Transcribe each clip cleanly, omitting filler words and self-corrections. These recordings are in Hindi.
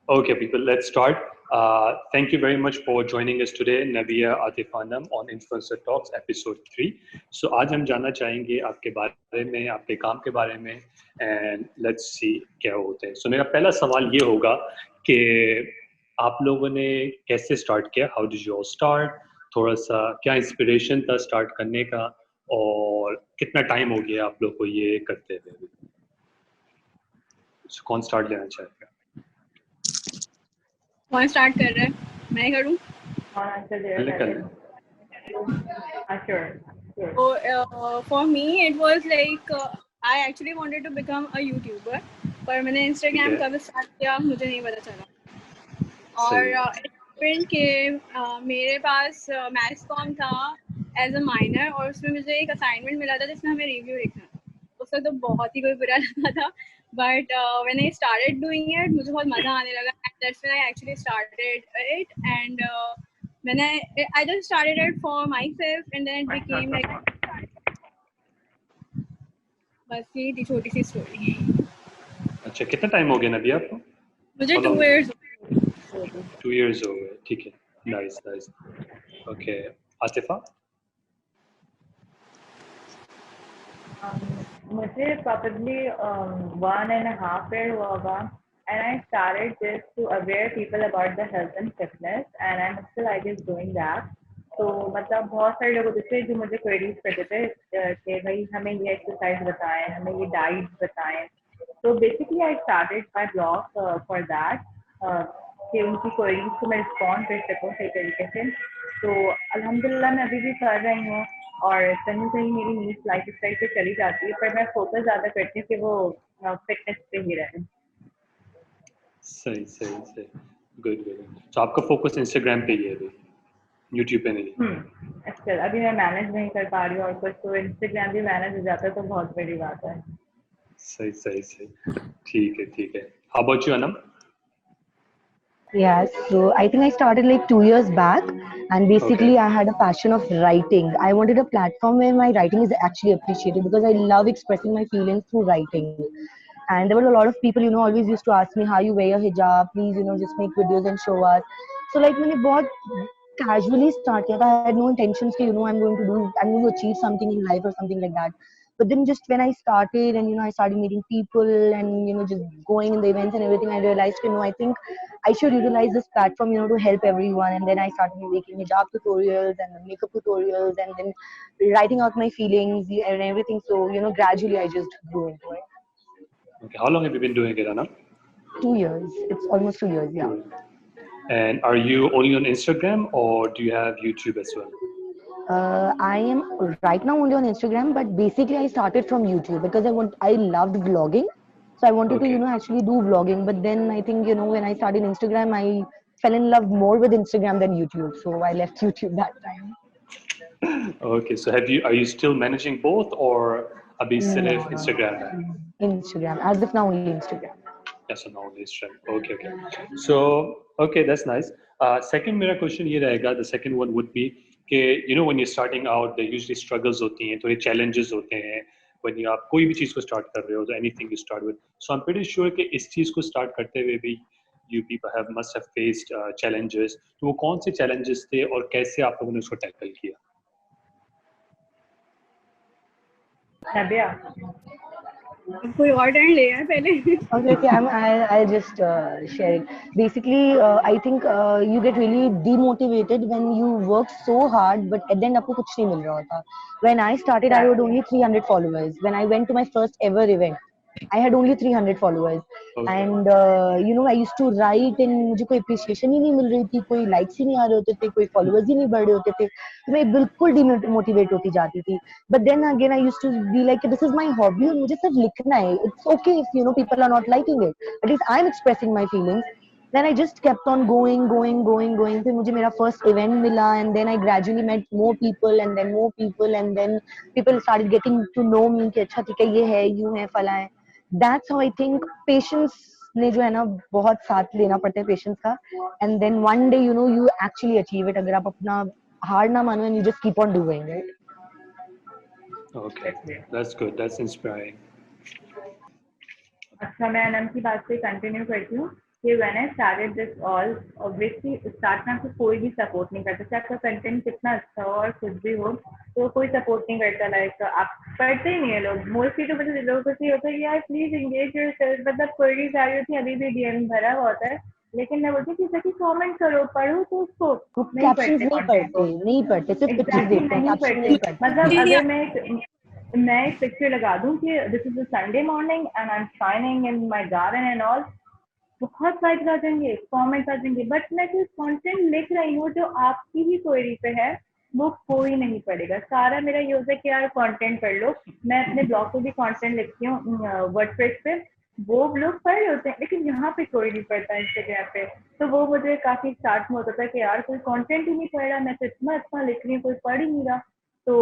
Okay, people, let's start. Thank you very much for joining us today, Nabia Atif Anam on Influencer Talks episode 3. So आज हम जानना चाहेंगे आपके बारे में, आपके काम के बारे में, and let's see क्या होते हैं. So मेरा पहला सवाल ये होगा कि आप लोगों ने कैसे start किया? How did you all start? थोड़ा सा क्या inspiration था start करने का और कितना time हो गया आप लोग को ये करते हुए? So कौन start लेना चाहेगा? कौन स्टार्ट कर रहा है? मैं करूं? Sure. So for me it was like I actually wanted to become a YouTuber, पर मैंने Instagram कब स्टार्ट किया मुझे नहीं पता चला. और कि मेरे पास मैथ्स कॉम था एज अ माइनर और उसमें मुझे एक असाइनमेंट मिला था जिसमें हमें रिव्यू लिखना था. उससे तो बहुत ही कोई बुरा लगा था, but when I started doing it मुझे बहुत मजा आने लगा. That's when I actually started it, and I just started it for myself, and then it became like बस ये थी छोटी सी स्टोरी. अच्छा, कितना टाइम हो गया नबी आपको? मुझे 2 years 2 years हो गए. ठीक है, नाइस. ओके, आतिफा? मुझे probably 1.5 year हुआ होगा, and I started this to aware people about the health and fitness, and I'm still I guess doing that. तो मतलब बहुत सारे लोग होते थे जो मुझे क्वेरीज करते थे कि भाई हमें ये एक्सरसाइज बताएं, हमें ये डाइट बताएं. तो basically I started my blog for that कि उनकी क्वेरीज को मैं रिस्पॉन्ड कर सकूँ सही तरीके से. तो अल्हम्दुलिल्लाह मैं अभी भी कर रही हूँ और कहीं कहीं मेरी नीड लाइफ स्टाइल पे चली जाती है, पर मैं फोकस ज़्यादा करती हूँ कि वो फिटनेस पे ही रहे. सही. गुड. तो आपका फोकस इंस्टाग्राम पे ही है अभी, यूट्यूब पे नहीं? अच्छा, अभी मैं मैनेज नहीं कर पा रही हूँ और कुछ तो इंस्टाग्राम भी मैनेज हो जाता है तो बहुत बड़ी बात है. सही. ठीक है. How about you, Anam? Yes, so I think I started like 2 years back, and basically Okay. I had a passion of writing. I wanted a platform where my writing is actually appreciated because I love expressing my feelings through writing. And there were a lot of people, always used to ask me how you wear your hijab, please, just make videos and show us. So like मैंने बहुत casually start किया था. I had no intentions कि I'm going to achieve something in life or something like that. But then just when I started and I started meeting people and just going in the events and everything, I realized I think I should utilize this platform to help everyone. And then I started making hijab tutorials and makeup tutorials and then writing out my feelings and everything. So gradually I just grew into it. Okay, how long have you been doing it, Anam? 2 years. It's almost 2 years, yeah. And are you only on Instagram or do you have YouTube as well? I am right now only on Instagram, but basically I started from YouTube because I loved vlogging. So I wanted to, actually do vlogging. But then I think, when I started Instagram, I fell in love more with Instagram than YouTube. So I left YouTube that time. Okay, so are you still managing both or abhi sirf Instagram hai? Instagram. As of now, only Instagram. Yes, so now only Instagram. Okay. So, okay, that's nice. Second मेरा question ये रहेगा, the second one would be कि when you're starting out, there usually struggles होती हैं, थोड़े challenges होते हैं when you आप कोई भी चीज़ को start कर रहे हो, so anything you start with. So I'm pretty sure कि इस चीज़ को start करते हुए भी you people must have faced challenges. तो वो कौन से challenges थे और कैसे आप लोगों ने उसको tackle किया? नबिया, कोई और टर्न ले यार पहले. Okay, I'll just share it. Basically, I think you get really demotivated when you work so hard, but at the end आपको कुछ नहीं मिल रहा होता. When I started, I had only 300 followers. When I went to my first ever event, I had only 300 followers. Okay. And I used to write and मुझे कोई appreciation ही नहीं मिल रही थी, कोई likes ही नहीं आ रहे होते थे, कोई followers ही नहीं बढ़ रहे होते थे, तो मैं बिल्कुल demotivate होती जाती थी. But then again I used to be like this is my hobby और मुझे सिर्फ लिखना है. It's okay if people are not liking it. At least I'm expressing my feelings. Then I just kept on going. फिर मुझे मेरा first event मिला and then I gradually met more people and then more people and then people started getting to know me कि अच्छा ठीक है ये है यूं है फला है. That's how I think patience ने जो है ना बहुत साथ लेना पड़ता है patience का. And then one day you actually achieve it अगर आप अपना हार ना मानो and you just keep on doing it. Okay, that's good. That's inspiring. अच्छा मैं अनम की बात से कंटिन्यू करती हूँ कि when I started this all, obviously start में आपको कोई भी सपोर्ट नहीं करता, चाहे आपका कंटेंट कितना अच्छा हो और कुछ भी हो, तो कोई सपोर्ट नहीं करता। लाइक आप पढ़ते ही नहीं है लोग मोस्टली, तो मतलब लोगों को ये होता है यार प्लीज एंगेज योरसेल्फ, मतलब क्वेरीज आ रही होती है, अभी भी डीएम भरा हुआ होता है, लेकिन मैं बोलती हूँ कि कमेंट करो, पढ़ो, तो उसको नहीं कैप्शंस पढ़ते नहीं कंटेंट को, पढ़ते, नहीं पढ़ते, सिर्फ पिक्चर्स एग्जैक्टली देखते हैं, नहीं कैप्शन पढ़ते। नहीं पढ़ते। मतलब जी, अगर मैं एक पिक्चर लगा दूं कि this is a Sunday morning and I am shining in my garden and all, बहुत लाइक्स आ जाएंगे, कमेंट्स आ जाएंगे, बट मैं जो कंटेंट लिख रही हूँ जो आपकी ही क्वेरी पे है, वो कोई नहीं पढ़ेगा। सारा मेरा ये होता है कि यार कंटेंट पढ़ लो। मैं अपने ब्लॉग पे भी कंटेंट लिखती हूँ वर्डप्रेस पे, वो लोग पढ़ रहे होते हैं, लेकिन यहाँ पे कोई नहीं पढ़ता इंस्टाग्राम पे। तो वो मुझे काफी स्टार्ट में होता था कि यार कोई कंटेंट ही नहीं पढ़ रहा, मैं तो इतना अच्छा लिख रही हूँ, कोई पढ़ ही नहीं रहा। तो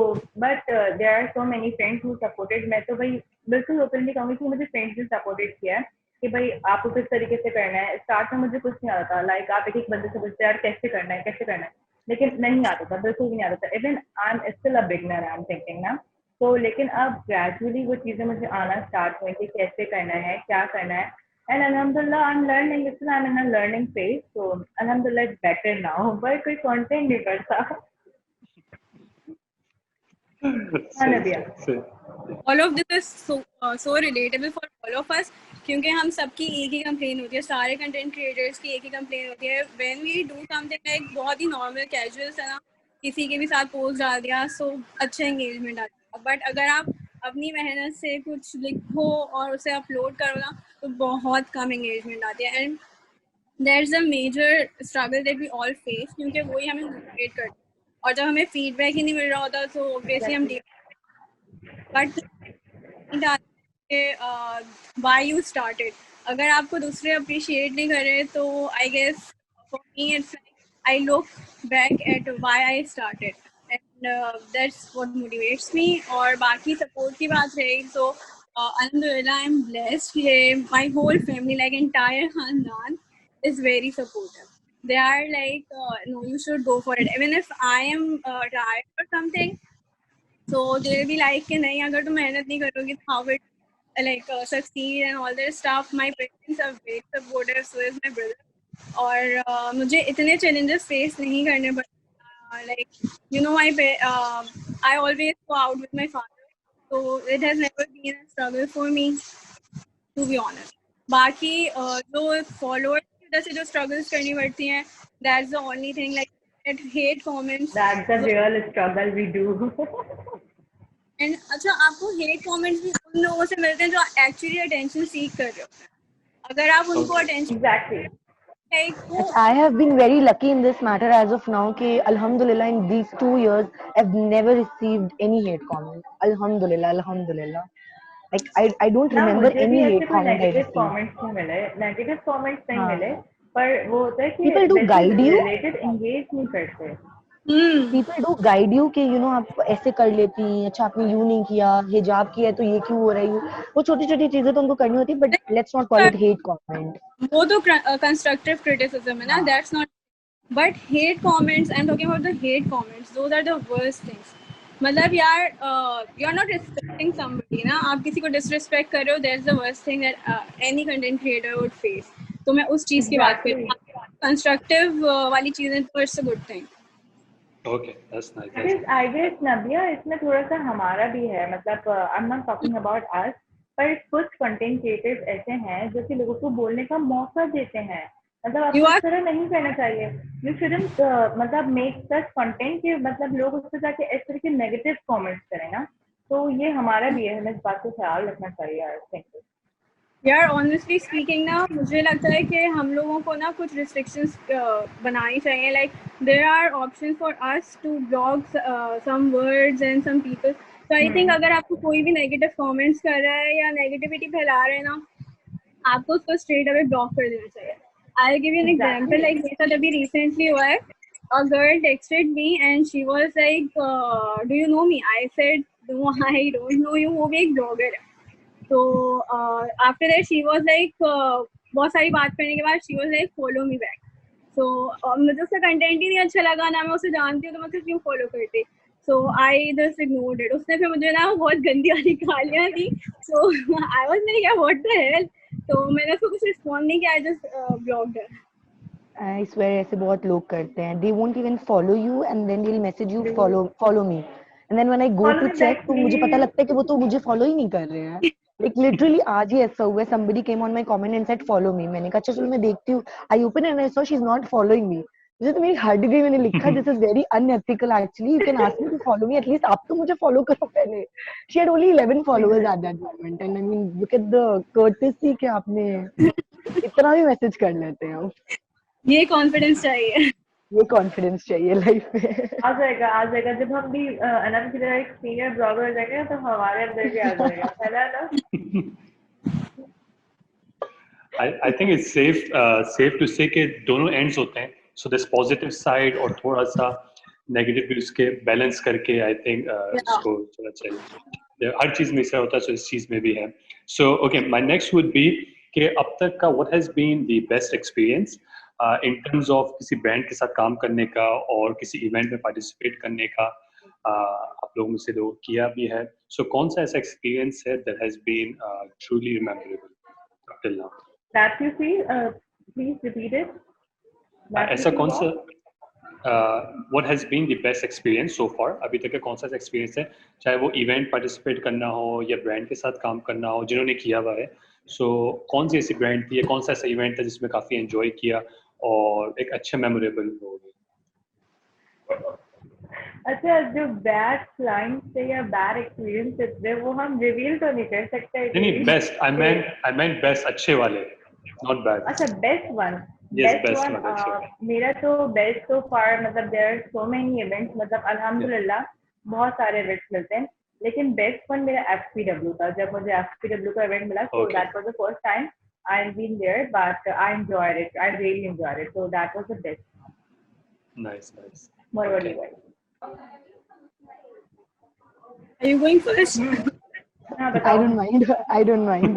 but there are so many friends who supported. मैं तो भाई बिल्कुल ओपनली कहूँगी कि मुझे फ्रेंड्स ने सपोर्टेड किया है कि भाई आपको किस तरीके से करना है। स्टार्ट में मुझे कुछ नहीं आता था, लाइक आप एक एक बंदे से पूछते यार कैसे करना है, कैसे करना है, लेकिन नहीं आता था, बिल्कुल भी नहीं आता था। Even I am still a beginner, I am thinking ना। तो लेकिन अब ग्रेजुअली वो चीज़ें मुझे आना स्टार्ट हुई कि कैसे करना है, क्या करना है, एंड अल्हम्दुलिल्लाह I am learning, still I am in a learning phase. तो अल्हम्दुलिल्लाह इट्स बेटर नाउ, बट कोई कंटेंट नहीं करता। हाँ नदिया। all of this is so relatable for all of us, क्योंकि हम सबकी एक ही कंप्लेन होती है, सारे कंटेंट क्रिएटर्स की एक ही कंप्लेन होती है, when we do something like बहुत ही नॉर्मल कैजुअल है ना, किसी के भी साथ पोस्ट डाल दिया, सो अच्छा एंगेजमेंट आता है। बट अगर आप अपनी मेहनत से कुछ लिखो और उसे अपलोड करो ना, तो बहुत कम एंगेजमेंट आती है, and that's a major struggle that we all face, क्योंकि वही हमें मोटिवेट करता है। और जब हमें फीडबैक ही नहीं मिल रहा होता, तो ऑब्वियसली हम बट व्हाई यू स्टार्टेड। अगर आपको दूसरे अप्रिशिएट नहीं कर रहे, तो I guess for me it's like I look back at why I started, and that's what motivates me. और बाकी सपोर्ट की बात रही, तो अल्हम्दुलिल्लाह I am blessed, my whole family like entire खानदान is very supportive. They are like, no, you should go for it. Even if I am tired or something, so they will be like कि नहीं, अगर तुम मेहनत नहीं करोगी तो how it like succeed and all that stuff. My parents are very supportive, so is my brother. और मुझे इतने challenges face नहीं करने पड़ते, like you know I always go out with my father, so it has never been a struggle for me, to be honest. बाकी जो followers की वजह से जो struggles करनी पड़ती हैं, that's the only thing, like hate comments. That's the real struggle we do. And अच्छा, आपको हेट कमेंट्स भी उन लोगों से मिलते हैं जो एक्चुअली अटेंशन सीख कर रहे होते हैं। अगर आप उनको attention Exactly. I have been very lucky in this matter as of now कि alhamdulillah in these 2 years I've never received any hate comment. Alhamdulillah. Like I don't ना remember मुझे भी any ऐसे hate कोई comment I negative received. Comments नहीं मिले, नेगेटिव कमेंट्स नहीं हाँ. मिले, पर वो होता है कि People do guide you. Related engage नहीं करते। People do guide you कि you know आप ऐसे कर लेती हैं, अच्छा आपने यूं नहीं किया, हिजाब किया है तो ये क्यों हो रहा है, वो छोटी छोटी चीजें तो उनको करनी होती है, but let's not call it hate comment. वो तो कंस्ट्रक्टिव क्रिटिसिज्म है ना, that's not, but hate comments, I am talking about the hate comments, those are the worst things. मतलब यार, you are not respecting somebody ना, आप किसी को डिसरिस्पेक्ट कर रहे हो, that's the worst thing that any content creator would face. तो मैं उस चीज की बात कर रही हूँ, कंस्ट्रक्टिव वाली चीजें, तो it's a good thing. Okay, that's nice. I guess नबिया इसमें थोड़ा सा हमारा भी है, मतलब I am not talking about us, पर कुछ कंटेंट क्रिएटर्स ऐसे हैं जो कि लोगों को बोलने का मौका देते हैं। मतलब आपको इस तरह नहीं करना चाहिए। यू शुडंट मतलब मेक सच कंटेंट कि मतलब लोग उस पर जाके इस तरह के नेगेटिव कमेंट्स करें ना। तो ये हमारा भी है, हमें इस बात को ख्याल रखना चाहिए। आई थिंक यार ऑनेस्टली स्पीकिंग ना, मुझे लगता है कि हम लोगों को ना कुछ रिस्ट्रिक्शंस बनानी चाहिए, like there are option for us to block some words and some people. तो आई थिंक अगर आपको कोई भी नेगेटिव कमेंट्स कर रहा है या नेगेटिविटी फैला रहे हैं ना, आपको उसको स्ट्रेट अवे ब्लॉक कर देना चाहिए। I give you an example, like मेरे साथ अभी रिसेंटली हुआ है, a girl texted me and she was like, do you know me? I said, no, I don't know you, वो भी एक ब्लॉगर है। तो after that she was like, बहुत सारी बात करने के बाद she was like follow me back. So मुझे उसका कंटेंट ही नहीं अच्छा लगा, ना मैं उसे जानती हूँ, तो मैं उसे क्यों फॉलो करती। So I just ignored it. उसने फिर मुझे ना बहुत गंदी वाली गालियाँ दी, so I was like what the hell. तो मैंने उसको कुछ रिस्पॉन्ड नहीं किया, I just blocked her. I swear ऐसे बहुत लोग करते हैं, they won't even follow you and then they will message you follow me, and then when I go Follow to me check back, तो मुझे पता please. लगता है कि वो तो मुझे फॉलो ही नहीं कर रहे हैं। लाइक लिटरली आज ही ऐसा हुआ है, somebody came on my comment and said follow me, मैंने कहा अच्छा चलो मैं देखती हूँ, I open and I saw she is not following me, मुझे तो मेरी हट गई, मैंने लिखा this is very unethical actually, you can ask me to follow me, at least आप तो मुझे फॉलो करो पहले। She had only 11 followers at that moment and I mean look at the courtesy कि आपने इतना भी मैसेज कर लेते हैं हम। ये कॉन्फिडेंस चाहिए। ये कॉन्फिडेंस चाहिए लाइफ में। आ जाएगा जब हम भी अनंत की तरह एक सीनियर ब्लॉगर हो जाएंगे तो हमारे अंदर भी आ जाएगा, है ना? I think it's safe to say कि दोनों ends होते हैं, so this positive side और थोड़ा सा नेगेटिव भी उसके बैलेंस करके I think उसको चलना चाहिए। हर चीज में से होता है, so इस चीज में भी है। So okay, my next would be कि अब तक का what has been the best experience in terms of किसी ब्रांड के साथ काम करने का और किसी इवेंट में पार्टिसिपेट करने का, आप लोगों में से लोग किया भी है, so कौन सा ऐसा एक्सपीरियंस है that has been truly memorable till now? That you see, please repeat it. That you ऐसा see कौन सा what? what has been the best experience so far, अभी तक का कौन सा एक्सपीरियंस है, चाहे वो इवेंट पार्टिसिपेट करना हो या ब्रांड के साथ काम करना हो जिन्होंने किया हुआ है, सो कौन सी ऐसी ब्रांड थी या कौन सा ऐसा इवेंट था जिसमें काफ़ी एंजॉय किया और एक अच्छा मेमोरेबल हो? अच्छा, जो बैड क्लाइंट थे या बैड एक्सपीरियंस थे वो हम रिवील तो नहीं कर सकते। नहीं, बेस्ट, आई मेंट बेस्ट, अच्छे वाले, नॉट बैड। अच्छा, best one. Yes, best best one वाले अच्छे वाले। मेरा तो बेस्ट तो फार मतलब there are so many events, मतलब अल्हम्दुलिल्लाह बहुत सारे इवेंट्स मिलते हैं, लेकिन बेस्ट वन मेरा FPW था। जब मुझे FPW का इवेंट मिला, so that was the first time I have been there, but I enjoyed it, I really enjoyed it, so that was the best. Nice. What about you guys? Are you going first? हाँ, I बताओ। don't mind. I don't mind.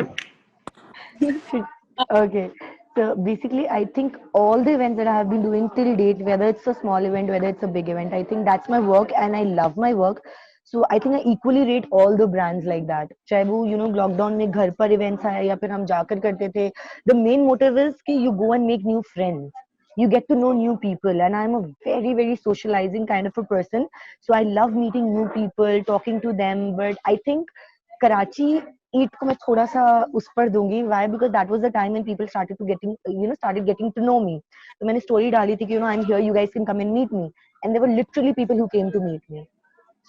Okay. So basically, I think all the events that I have been doing till date, whether it's a small event, whether it's a big event, I think that's my work and I love my work. So I think I equally rate all the brands like that. चाहे वो lockdown में घर पर events आया या फिर हम जाकर करते थे. The main motive is कि you go and make new friends. You get to know new people, and I'm a very, very socializing kind of a person. So I love meeting new people, talking to them. But I think Karachi ईट को मैं थोड़ा सा उस पर दूंगी, why because that was the time when people started getting to know me. तो मैंने स्टोरी डाली थी कि I am here, you guys can come and meet me, and there were literally people who came to meet me.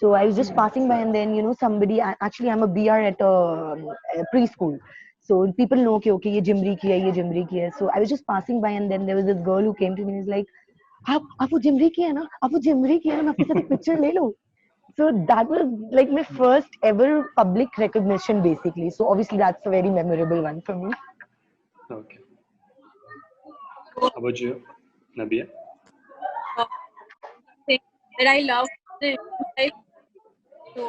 So I was just passing by and then somebody, actually I'm a BR at a preschool, so people know कि okay ये जिमरी की है, ये जिमरी की है। So I was just passing by and then there was this girl who came to me and was like, आप वो जिमरी की है ना, आप वो जिमरी की है ना, मैं आपके साथ एक पिक्चर ले लूं। So that was like my first ever public recognition basically. So obviously that's a very memorable one for me. Okay. How about you, Nabia? That I love the like, so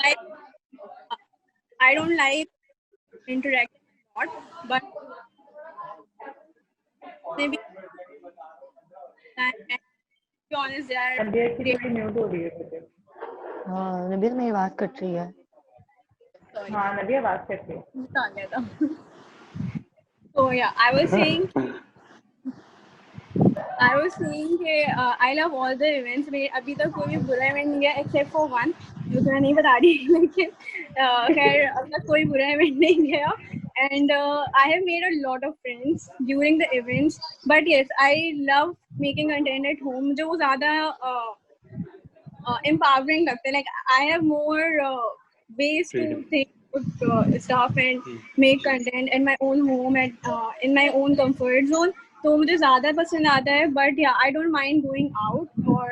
I I don't like interacting a lot, but maybe and to be honest, they are अब ये की great. थोड़ी म्यूट हो रही है मुझे। हाँ नबील मेरी बात कट रही है। Sorry, हाँ, नबी आवाज करती है। मुझे आ गया था। So yeah, I was saying कि I love all the events. मेरे अभी तक कोई भी बुरा इवेंट नहीं गया except for one, जो मैं नहीं बता रही, लेकिन खैर अब तक कोई बुरा इवेंट नहीं गया. And I have made a lot of friends during the events. But yes, I love making content at home. मुझे वो ज़्यादा empowering लगता है. Like I have more ways to think stuff and make content in my own home and in my own comfort zone. तो मुझे ज़्यादा पसंद आता है. But yeah, I don't mind going out. और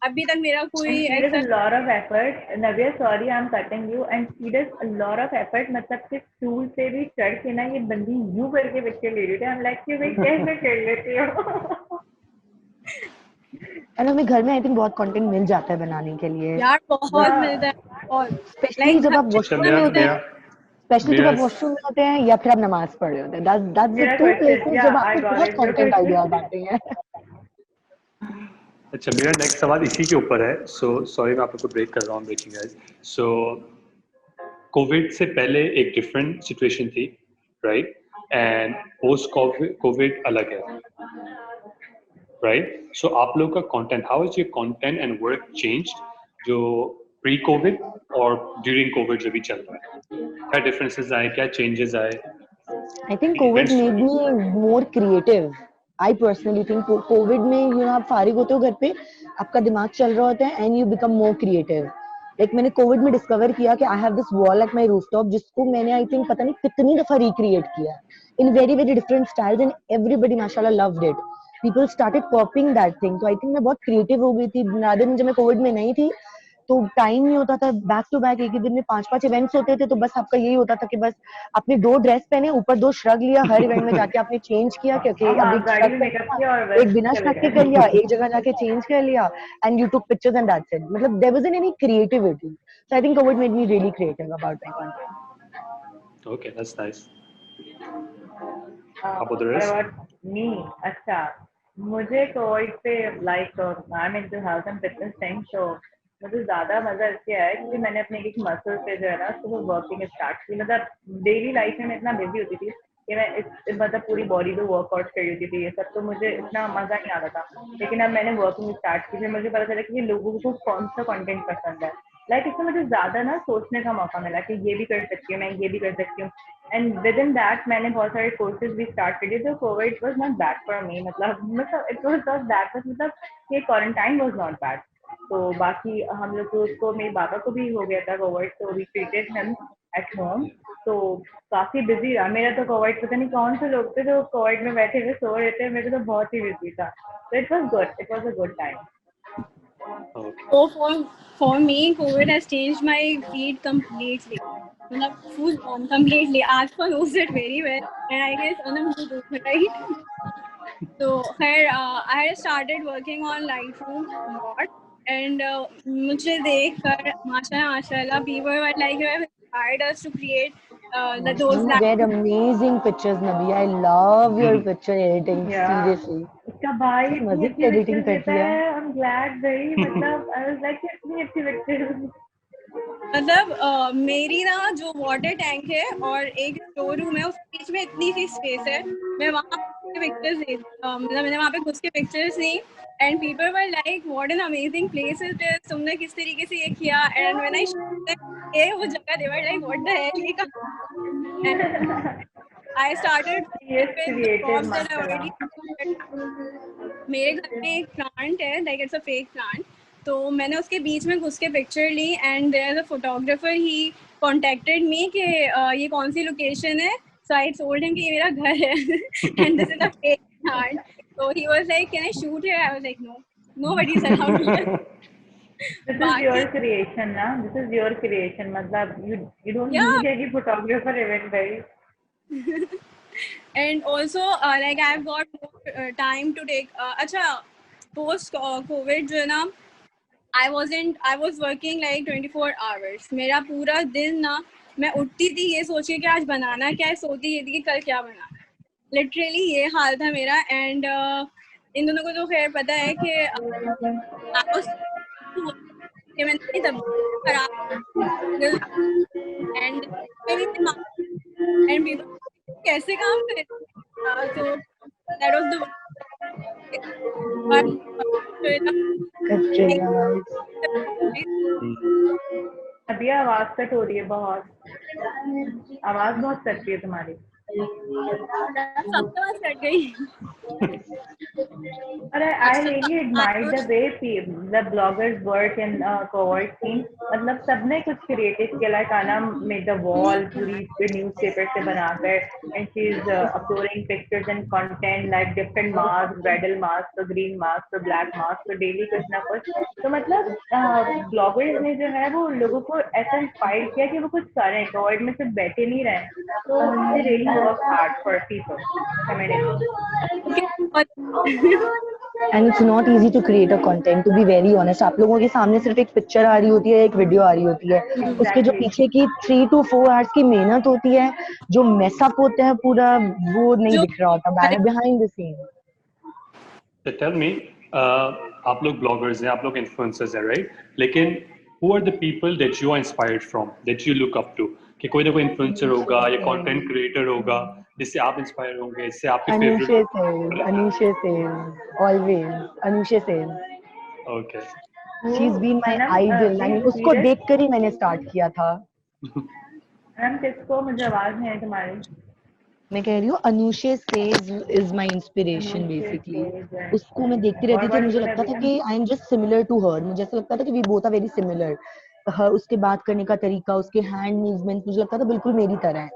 अभी तक मेरा कोई And she does a lot of effort. Navya, sorry, I'm cutting you. And she does a lot of effort. मतलब कि स्टूल से भी चढ़ के ना ये बंदी यूं करके पिक्चर ले रही थी. I'm like कि भाई कैसे कर लेती हो? और हमें घर में आई थिंक बहुत कंटेंट मिल जाता है बनाने के लिए यार बहुत मिलता है. और स्पेशली जब आप वॉशरूम में होते हैं, स्पेशली जब आप वॉशरूम में होते हैं या फिर आप नमाज पढ़ रहे होते हैं, दैट्स द टू प्लेसेस जब आपको बहुत कंटेंट आइडियाज आते हैं. अच्छा, मेरा नेक्स्ट सवाल इसी के ऊपर है. सो सॉरी मैं आप लोग को ब्रेक कर रहा हूँ, ब्रेकिंग गाइस. सो कोविड से पहले एक डिफरेंट सिचुएशन थी, राइट? एंड पोस्ट कोविड अलग है, राइट? सो आप लोग का content, how is your content and work changed जो प्री कोविड और ड्यूरिंग कोविड जो भी चल रहा है? क्या डिफरेंसेस आए, क्या चेंजेस आए? I think COVID Events- made me more creative. I personally think COVID में आप फारिग होते हो घर पे, आपका दिमाग चल रहा होता है and you become more creative. Like मैंने COVID में discover किया कि I have this wall at my rooftop जिसको मैंने I think पता नहीं कितनी दफा recreate किया in very very different styles and everybody माशाल्लाह loved it. People started copying that thing. तो I think मैं बहुत creative हो गई थी. rather than जब मैं COVID में नहीं थी तो टाइम नहीं होता था, बैक टू बैक एक ही दिन में 5-5 इवेंट्स होते थे, तो बस आपका यही होता था कि बस आपने 2 ड्रेस पहने, ऊपर 2 श्रग लिया, हर इवेंट में जाके आपने चेंज किया क्योंकि अब एक गाड़ी श्रग में मेकअप पहना, किया और एक बिना चले श्रग के गए। कर लिया, एक जगह जाके चेंज कर लिया and you took pictures and that's it. मतलब there wasn't any creativity. So I think COVID made me really creative about my content. Okay, that's nice. How about the rest? about me? अच्छा, मुझे कोविड पे like I am into health and fitness thing, तो मुझे ज्यादा मजा इसलिए आया क्योंकि मैंने अपने एक मसल पे जो है ना सुबह वर्किंग स्टार्ट की. मतलब डेली लाइफ में मैं इतना बिजी होती थी कि मैं मतलब पूरी बॉडी पे वर्कआउट कर रही होती थी, ये सब, तो मुझे इतना मजा नहीं आता था. लेकिन अब मैंने वर्किंग स्टार्ट की, फिर मुझे पता चला कि लोगों को कौन सा कंटेंट पसंद है. लाइक इसमें मुझे ज्यादा ना सोचने का मौका मिला कि ये भी कर सकती हूँ, मैं ये भी कर सकती हूँ. एंड विद इन दैट मैंने बहुत सारे कोर्सेज भी स्टार्ट कर दिए. तो Covid was not bad for me, मतलब इट वाज नॉट बैड, मतलब ये क्वारंटाइन वाज नॉट बैड. तो बाकी हम लोग को उसको, मेरे बाबा को भी हो गया था कोविड, तो we treated him at home. तो काफी बिजी रहा मेरा तो कोविड. पता नहीं कौन से लोग थे जो कोविड में बैठे हुए सो रहे थे, मेरे तो बहुत ही बिजी था. तो it was good, it was a good time. So for me, COVID has changed my feed completely. Full on completely. Aashfa knows it very well, and I guess Anam too, right? So here I had started working on Lightroom a lot, and मुझे देखकर माशाल्लाह people were like you have inspired us to create those You get amazing pictures, Nabi. I love your picture editing. Seriously. इसका भाई इतनी मजे अच्छी की editing पिक्चर्स करती देता है. है. I'm glad भाई, मतलब I was like इतनी अच्छी पिक्चर्स. मतलब मेरी ना जो वाटर टैंक है और एक स्टोर रूम है, उसके बीच में इतनी सी स्पेस है. मैं वहाँ पे पिक्चर्स मतलब मैंने वहाँ पे घुस के पिक्चर्स ली and people were like what an amazing place is this, तुमने किस तरीके से ये किया. एंड व्हेन आई ये वो जगह they were like what the hell ये कहाँ. I started Yes, with the creative, props that I already mashallah. had. मेरे घर में एक प्लांट है, like it's a fake plant. तो मैंने उसके बीच में घुस के पिक्चर ली and there is a photographer, he contacted me कि ये कौन सी लोकेशन है. सो आई टोल्ड हिम कि ये मेरा घर है and this is a fake plant. So he was like, can I shoot here? I was like, no, nobody's allowed here. This is your creation, na? This is your creation. मतलब you don't need any photographer even, right? And also like I've got more time to take. अच्छा, post COVID जो है ना, I was working like 24 hours. मेरा पूरा दिन ना, मैं उठती थी ये सोच के कि आज बनाना क्या है, सोती ये थी कि कल क्या बनाना. लिटरली ये हाल था मेरा. एंड इन दोनों को तो खैर पता है कि मैंने तबीयत खराब एंड पीपल कैसे काम करे. तो दैट वाज द अभी आवाज कट हो रही है बहुत, आवाज बहुत कटती है तुम्हारी. सबसे बात कट गई. But I really admire the way the bloggers work in COVID scene. मतलब सबने कुछ creative किया, like Anam made the wall पूरी newspaper से बनाकर, and she's uploading pictures and content like different masks, bridal mask, तो green mask, तो black mask, तो daily कुछ ना कुछ. तो मतलब bloggers ने जो है वो लोगों को ऐसा inspire किया कि वो कुछ करें, COVID में सिर्फ बैठे नहीं रहे. तो they really work hard for people, community. And it's not easy to create a content, to be very honest. आप लोगों के सामने सिर्फ एक पिक्चर आ रही होती है, एक वीडियो आ रही होती है. उसके जो पीछे की 3 to 4 hours की मेहनत होती है, जो मेसअप होता है पूरा, वो नहीं दिख रहा होता behind the scene. So tell me, आप लोग ब्लॉगर्स हैं, आप लोग इन्फ्लुएंसर्स हैं, राइट? लेकिन who are the people that you are inspired from, that you look up to? कि कोई ना कोई इन्फ्लुएंसर होगा या कंटेंट क्रिएटर होगा जिससे आप इंस्पायर होंगे, जिससे आपके Anusha favourite. Sen, Anusha Sen, always Anusha Sen. Okay. She's been my ma'am idol. I please mean, उसको रिपीट देखकर ही मैंने स्टार्ट किया था. मैम किसको, मुझे आवाज नहीं आई तुम्हारी। मैं कह रही हूँ Anushae says is my inspiration basically. उसको मैं देखती रहती थी और मुझे लगता था कि I am just similar to her. मुझे ऐसा लगता था कि we both are very similar. Her उसके बात करने का तरीका, उसके हैंड मूवमेंट मुझे लगता था बिल्कुल मेरी तरह है.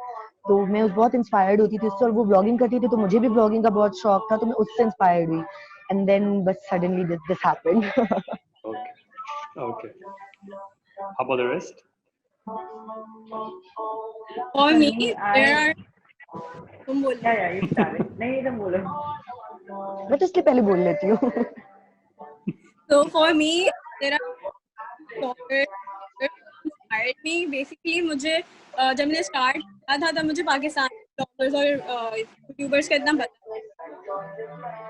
तो मैं उस बहुत इंस्पायर्ड होती थी उससे. और वो ब्लॉगिंग करती थी तो मुझे भी ब्लॉगिंग का बहुत शौक था, तो मैं उससे इंस्पायर्ड हुई. एंड देन बस suddenly this happened. Okay okay, how about the rest? For me, there I are. तुम बोल या you started. नहीं तुम बोलो। मैं तो इसलिए पहले बोल लेती हूँ. So for me, there are bloggers that inspired me. Basically, मुझे जब मैंने स्टार्ट किया था तब मुझे पाकिस्तानी ब्लॉगर्स और यूट्यूबर्स का इतना पता,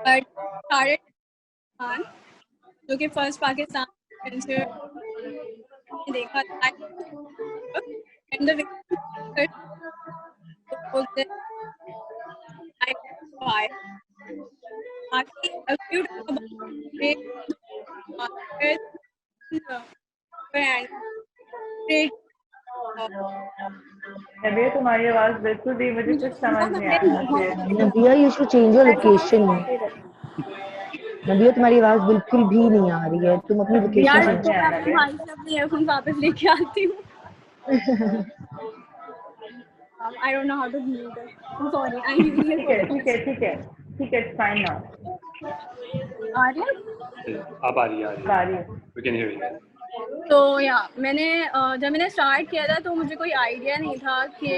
बट स्टार्टेड खान जो कि फर्स्ट पाकिस्तान इन्फ्लुएंसर देखा था, and the way I inspired. Actually, if you talk about great marketers, brand, great. नबीया तुम्हारी आवाज बिल्कुल भी मुझे कुछ समझ नहीं आ रहा। नबिया you should change your location. नबिया तुम्हारी आवाज बिल्कुल भी नहीं आ रही है. तुम अपनी लोकेशन यार चेंज तो मैं आना अपने है। भाई से अपने ईयरफोन वापस लेके आती हूँ. I don't know how to mute it. I'm sorry. I'm using it ठीक for है the ठीक है ठीक है ठीक है, it's fine now. आ रही है? अब आ रही है, आ रही है। We can hear you. तो या मैंने जब मैंने स्टार्ट किया था तो मुझे कोई आइडिया नहीं था कि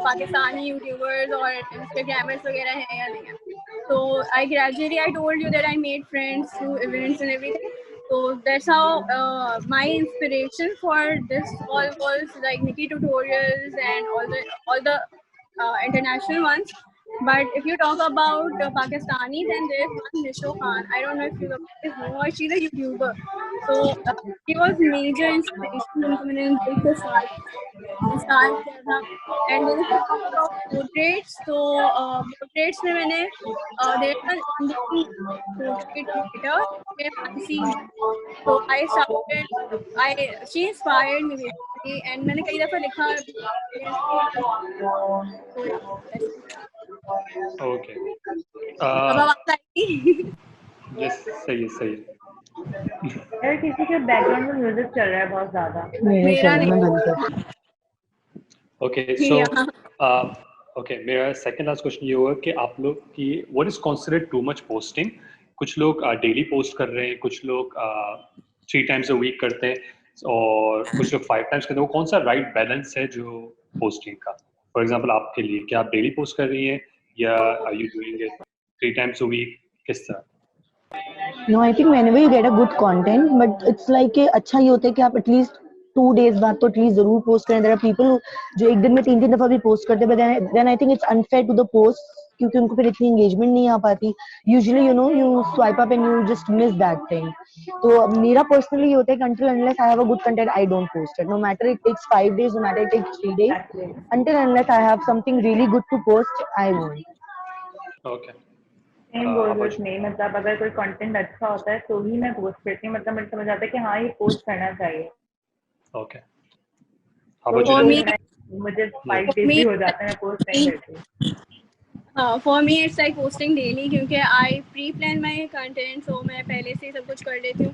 पाकिस्तानी यूट्यूबर्स और इंस्टाग्रामर्स वगैरह हैं या नहीं है. So I gradually I told you that I made friends through events and everything. So that's how my inspiration for this all was like Nikki tutorials and all the international ones. But if you talk about Pakistani, then there's one Nisho Khan. I don't know if you guys know her. She's a YouTuber. So she was major inspiration उनको मैंने देख के start किया था. And then if you talk about portraits, so portraits में मैंने there's an Indian portrait creator named Mansi. So she inspired me basically, and मैंने कई दफा लिखा. So yeah, that's it. Okay, अब आवाज आएगी? यस, सही है सही है। यार किसी के बैकग्राउंड में म्यूजिक चल रहा है बहुत ज्यादा। मेरा मैं बंद नहीं. कर. Okay so Yeah. ओके, मेरा सेकंड लास्ट क्वेश्चन ये होगा कि आप लोग की what is considered too much posting? कुछ लोग डेली पोस्ट कर रहे हैं, कुछ लोग 3 टाइम्स अ वीक करते हैं और कुछ लोग 5 टाइम्स करते हैं. वो कौन सा राइट बैलेंस है जो पोस्टिंग का? फॉर एग्जांपल आपके लिए क्या आप डेली पोस्ट कर रही हैं या are you doing it 3 times a week, किस तरह? No, I think whenever you get a good content, but it's like अच्छा ये होता है कि आप एटलीस्ट 2 days बाद तो एटलीस्ट जरूर पोस्ट करें. देयर आर पीपल जो एक दिन में 3 दफा भी पोस्ट करते हैं, but then I think it's unfair to the post क्योंकि उनको फिर इतनी एंगेजमेंट नहीं आ पाती. Usually you swipe up and you just miss that thing. तो मेरा पर्सनली ये होता है कि until unless I have a good content I don't post it, no matter it takes 5 days, no matter it takes 3 days, until unless I have something really good to post I won't. Okay, same goals में मतलब अगर कोई कंटेंट अच्छा होता है तो ही मैं पोस्ट करती हूँ. मतलब मुझे समझ आता है कि हाँ ये पोस्ट करना चाहिए. Okay, how about For you? me, मुझे 5 डेज भी हो जाते हैं मैं पोस्ट नहीं करती. for me it's like posting daily क्योंकि I pre-plan my content, so मैं पहले से ही सब कुछ कर लेती हूँ.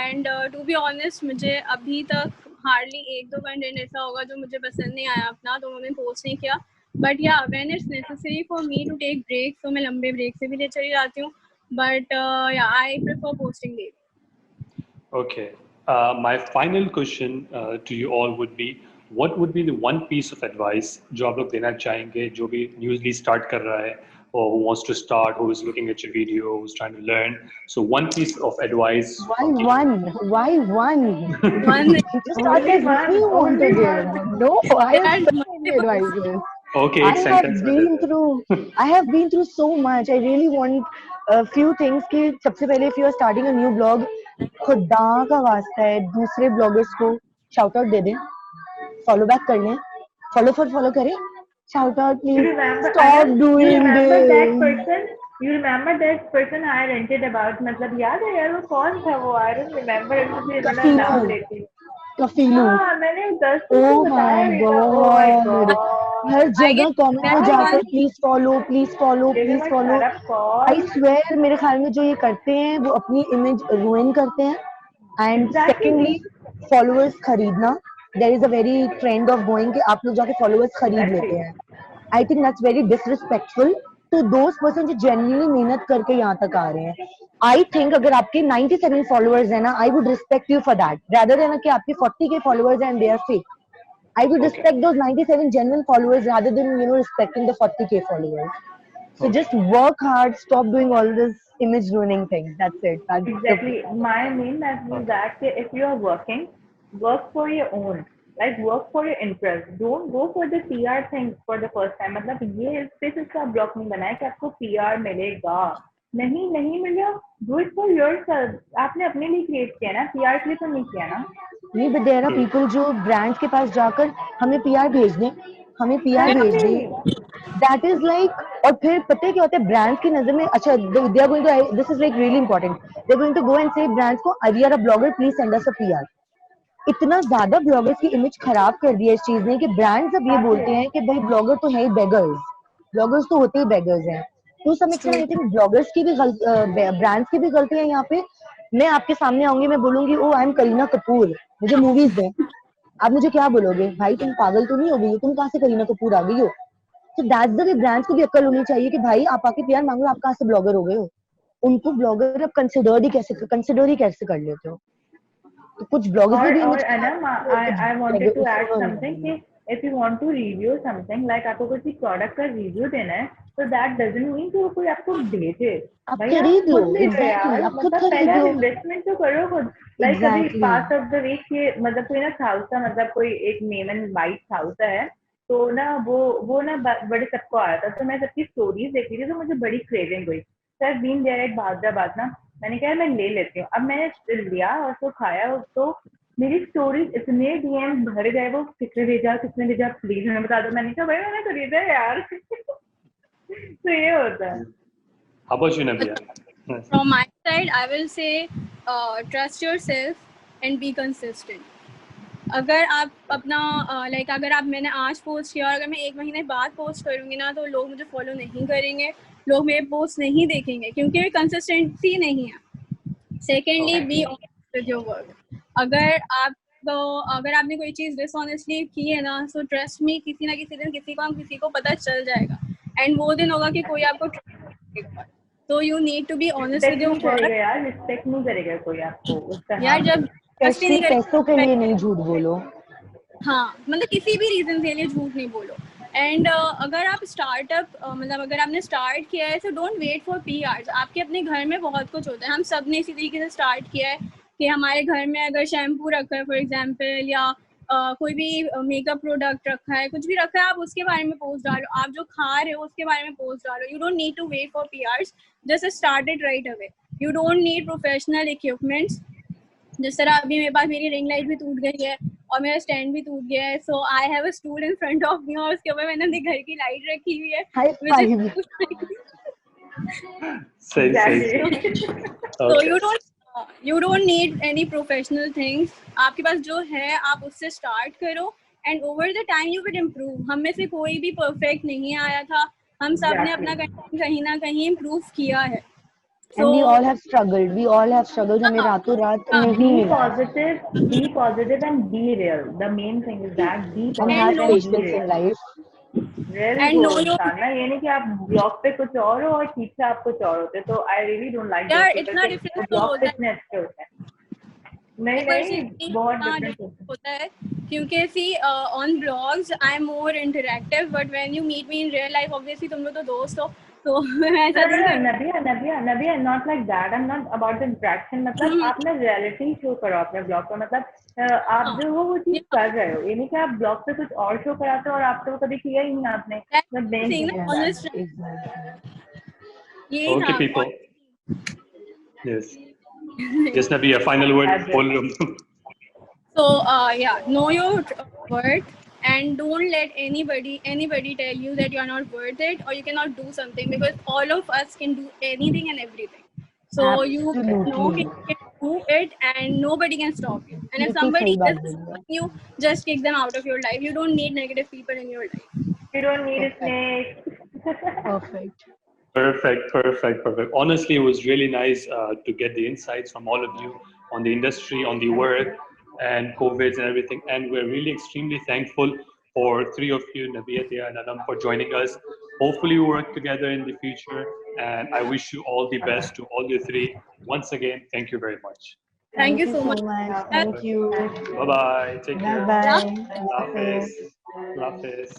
And to be honest, मुझे अभी तक hardly 1-2 कंटेंट ऐसा होगा जो मुझे पसंद नहीं आया अपना, तो मैंने पोस्ट नहीं किया. But yeah, when it's necessary for me to take breaks, so मैं लंबे ब्रेक से भी ले चली जाती हूँ. But yeah, I prefer posting daily. Okay. My final question to you all would be, what would be the one piece of advice जो आप लोग देना चाहेंगे जो भी newly start कर रहा है or who wants to start, who is looking at your video, who's trying to learn? So one piece of advice. Why one? Why one? One Just start with what you want to give. No, I have so many advices. Okay, I एक have sentence में been देते हैं. through. I have been through so much. I really want a few things. कि सबसे पहले if you are starting a new blog, खुदा का वास्ता है दूसरे ब्लॉगर्स को शाउट आउट दे दें, फॉलो बैक कर लें, फॉलो करें, shout out You please, remember, stop Anam? You doing remember that this. person? You remember that person I ranted about? मतलब याद है यार वो कौन था वो? I don't remember. मुझे इतना कफीलू, नाम लेती। कफीलू, हाँ मैंने 10 ओ को बताया माय भी था। Oh my God, her god. I जगह guess कमेंट में that's जाकर one. Please follow please follow Give him please a follow. shut up I call. Swear मेरे ख्याल में जो ये करते हैं वो अपनी इमेज रुइन करते हैं। And Exactly. सेकेंडली फॉलोअर्स खरीदना, there is a very trend of going कि आप लोग जाके फॉलोअर्स खरीद लेते Exactly. हैं। I think that's very disrespectful to those person जो जेन्युइनली मेहनत करके यहाँ तक आ रहे हैं। आई थिंक अगर आपके 97 फॉलोअर्स है ना, I would respect you for that rather than कि आपके 40 के फॉलोअर्स हैं and they are fake. I would Okay. respect those 97 genuine followers rather than respecting the 40k followers. So Okay. just work hard, stop doing all this image ruining things. That's it. That's the Exactly. My main message is that if you are working, work for your own. Like work for your interest. Don't go for the PR thing for the first time. मतलब ये सिर्फ इसका ब्लॉक नहीं बना है कि आपको PR मिलेगा। नहीं मिलेगा। Do it for yourself. आपने अपने लिए क्रिएट किया ना, PR के लिए तो नहीं किया ना। नहीं, but there are people जो ब्रांड्स के पास जाकर हमें पीआर भेज दें, हमें पीआर भेज Exactly. दें, दैट इज लाइक। और फिर पता है क्या होता है ब्रांड्स की नजर में, अच्छा they are going to, this is like really important, they are going to go and say brands को, we are a blogger please send us a PR. इतना ज्यादा ब्लॉगर्स की इमेज खराब कर दिया इस चीज ने कि ब्रांड्स अब ये बात बोलते है। हैं कि भाई ब्लॉगर तो है ही बेगर्स, ब्लॉगर्स तो होते ही बेगर्स हैं। To some extent I think bloggers की भी ब्रांड्स की भी गलती है यहाँ पे। मैं आपके सामने आऊंगी, मैं बोलूंगी ओ आई एम करीना कपूर, मुझे मूवीज दें, आप मुझे क्या बोलोगे, भाई तुम पागल तो नहीं हो गई हो, तुम कहाँ से करीना कपूर आ गई हो। तो दैट्स द वे ब्रांड्स को भी अक्ल होनी चाहिए कि भाई आप आके प्यार मांग लो, आप कहाँ से ब्लॉगर हो गए हो। उनको ब्लॉगर अब कंसिडर ही कैसे कर लेते हो। तो कुछ ब्लॉगर्स में भी और image Anam, I wanted to add something कि if you want to review something, like आपको किसी प्रोडक्ट का रिव्यू देना है, तो that doesn't mean कि वो कोई आपको भेजे। आप भाई आप खरीद लो, खुद ले लो एग्जैक्टली यार, आप खुद मतलब पहले खरीद आप लो, इन्वेस्टमेंट तो करो खुद। लाइक अभी exactly pass of the week ये मतलब कोई ना खाउसा, मतलब कोई एक मेमन वाइट खाउसा है, तो ना वो ना बड़े सबको आया था, तो मैं सबकी स्टोरीज देख रही थी, तो मुझे बड़ी क्रेविंग हुई। सर बीन देयर एट बादराबाद ना, मैंने कहा मैं ले लेती हूँ। अब मैंने लिया और उसको खाया, तो मेरी स्टोरीज इतने डीएम भर गए, वो किसने भेजा प्लीज हमें बता दो। मैंने कहा भाई मैंने खरीदा है यार। तो ये होता है। How about you, Nabia? From my side, I will say trust yourself and be consistent. अगर आप अपना लाइक अगर आप मैंने आज पोस्ट किया और अगर मैं एक महीने बाद पोस्ट करूँगी ना, तो लोग मुझे फॉलो नहीं करेंगे, लोग मेरे पोस्ट नहीं देखेंगे क्योंकि कंसिस्टेंसी नहीं है। Secondly B honest with your work. अगर आपने कोई चीज़ डिसऑनेस्टली की है ना, सो ट्रस्ट मी किसी ना किसी दिन किसी को पता चल जाएगा, एंड वो दिन होगा कि कोई आपको करेगा। तो you need to be honest with respect your नहीं करेगा वर्क यार, रिस्पेक्ट नहीं करेगा कोई आपको उस तरह यार। से। जब ट्रस्ट ही नहीं पैसों के लिए करेगा, नहीं झूठ बोलो। हाँ मतलब किसी भी रीजन के लिए झूठ नहीं बोलो। एंड अगर आप स्टार्टअप मतलब अगर आपने स्टार्ट किया है, तो डोंट वेट फॉर पीआर्स। आपके अपने घर में बहुत कुछ होता है, हम सब ने इसी तरीके से स्टार्ट किया है कि हमारे घर में अगर शैम्पू रखा है फॉर एग्जांपल, या कोई भी मेकअप प्रोडक्ट रखा है, कुछ भी रखा है, आप उसके बारे में पोस्ट डालो, आप जो खा रहे हो उसके बारे में पोस्ट डालो। You don't need to wait for PRs, just start it right away. You don't need professional equipments. जिस तरह अभी मेरे पास मेरी रिंग लाइट भी टूट गई है और मेरा स्टैंड भी टूट गया है, so I have a stool in front of me और उसके ऊपर मैंने अपने घर की लाइट रखी हुई है, हाई which is फाइव। सही। so Okay. you don't need any professional things. आपके पास जो है आप उससे स्टार्ट करो, and over the time you will improve. हम में से कोई भी परफेक्ट नहीं आया था, हम सब ने अपना कहीं ना कहीं इम्प्रूव किया है। And we all have struggled. We all have struggled. हमें रातों रात नहीं Be मिला है। positive and be real. The main thing is that be And And have positive know and be patience in real. life. Real and हो know your इंसान ना, ये नहीं कि आप ब्लॉग पे कुछ और हो और ठीक से आप कुछ और होते। तो I really don't like those यार पीपल इतना कि डिफरेंस तो ब्लॉग पे होता है। इतने अच्छे होते हैं। नहीं पर्सनली बहुत हाँ डिफरेंस डिफरेंस होता है, क्योंकि see on blogs I am more interactive, but when you meet me in real life, obviously तुम लोग तो दोस्त हो, तो मैं ऐसा नहीं करती। नबिया not like that. I am not about the interaction. मतलब आप ना रियलिटी शो करो अपने ब्लॉग पर। मतलब आप जो हो वो चीज कर रहे हो, ये नहीं कि आप ब्लॉग पे कुछ और शो कराते हो और आप तो कभी किया ही नहीं आपने। Honest Exactly. यही Okay, था। people. Yes. Yes, Nabi, a final word. So yeah, know your worth and don't let anybody tell you that you're not worth it or you cannot do something, because all of us can do anything and everything. So you know Absolutely. you can do it and nobody can stop you. And if बिल्कुल somebody सही बात is बोली stopping you, just kick them out of your life. You don't need negative people in your life. You don't need a Perfect. snake. Perfect. Perfect. Honestly, it was really nice to get the insights from all of you on the industry, on the work, and COVID and everything. And we're really extremely thankful for three of you, Nabiya, Tia, and Anam, for joining us. Hopefully, we work together in the future. And I wish you all the best to all you three. Once again, thank you very much. Thank Thank you you so so much. much. Yeah. Thank you. Thank Bye you. bye. Take Bye care. Yeah. bye. Allah Allah Hafiz. Hafiz. Allah Hafiz.